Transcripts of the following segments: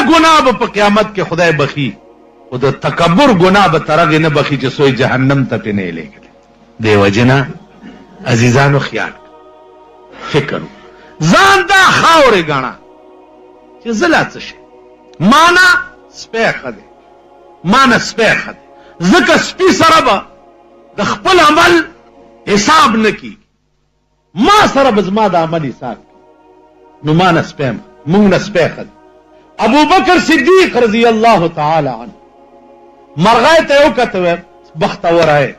ګناه به په قیامت کې خدای بخي، خو د تکبر ګناه به تر هغې نه بخي چې سوی جهنم ته پې نه یې لېږلی. دې وجې نه عزیزانو خیال فکر ځان دا خاورې ګڼه چې زه لا څه شي، ما نه سپی ښه دی، ما نه سپی ښه دی، ځکه سپي سره به د خپل عمل حساب نه کېږي، ما سره به زما د عمل حساب کېږي. نو ما نه سپی مونږ نه سپی ښه دی. ابو بکر صدیق رضی الله تعالی عنه مرغۍ ته یې وکته، بختوره یې،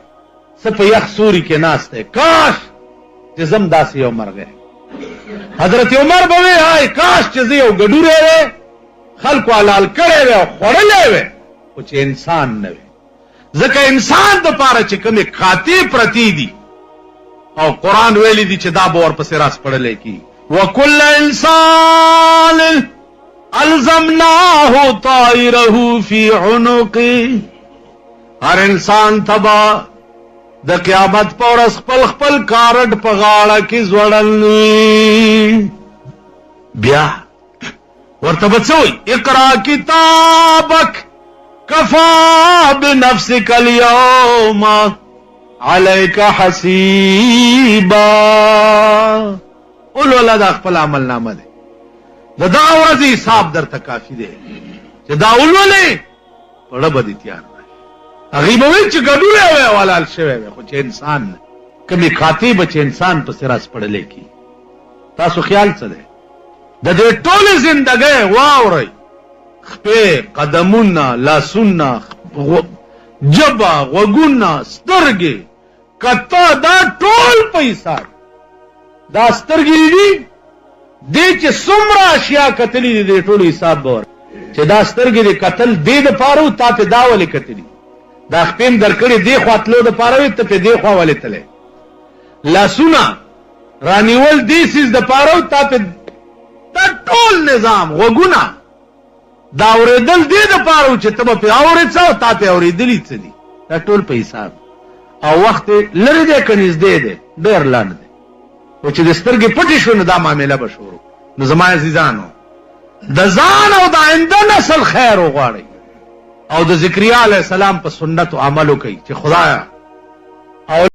څه په یخ سوري کې ناست دی، کاش چې زم داسې یو مرغۍ. حضرت عمر به وی هاي کاش چې زه یو ګډوری وی، خلکو حلال کړی وی او خوړلی وی، خو چې انسان نه وی. ځکه انسان دپاره چې کومې قاطع پرتې دي او قرآن ویلی دي چې دا به ورپسې راسپړلی کېږي. وکل انسان الزمناه طائره فی عنقه، هر انسان تبا د قیامت په ورځ خپل خپل کارډ په غاړه کې ځوړل. بیا ورته به څه وایي؟ اقرا کتابک کفا بنفسک الیوم علیک حسیبا. ولولا دا خپل عمل نامه دی، د دغه ورځې حساب درته کافي دی چې دا ولولې پړه به دې تیار راشي. هغې به ویل چې ګډوری وی او حلال شوی وی، خو چې انسان نه، کومې قاطع به چې انسان پسې راسپړلی کېږي. تاسو خیال څه دی؟ د دې ټولې زندګۍ واورئ، خپې، قدمونه، لاسونه، ژبه، غوږونه، سترګې، کته، دا ټول په حساب. دا سترګې دي دې چې څومره اشیا کتلي دي دې ټولو حساب به ورکړي چې دا سترګې دې کتل دې دپاره و، تا پې دا ولې کتلي، دا خپې م در کړې دې خوا تلو دپاره وې، ته پې دې خوا ولې تلی، لاسونه رانیول دې سیز دپاره و، تا پې دا ټول نظام، غوږونه دا اورېدل دې دپاره و چې ته به پې اورې څه او تا پې اورېدلي څه دي، دا ټول په حساب. او وخت لرې دی که نږدې دی؟ ډېر لنډ دی. او چې د سترګې پټې شو نو دا معامله به شروع. نو زما عزیزانو د ځان او د آینده نسل خیر وغواړئ او د ذکریا علیه السلام په سنتو عمل وکړئ چې خدایه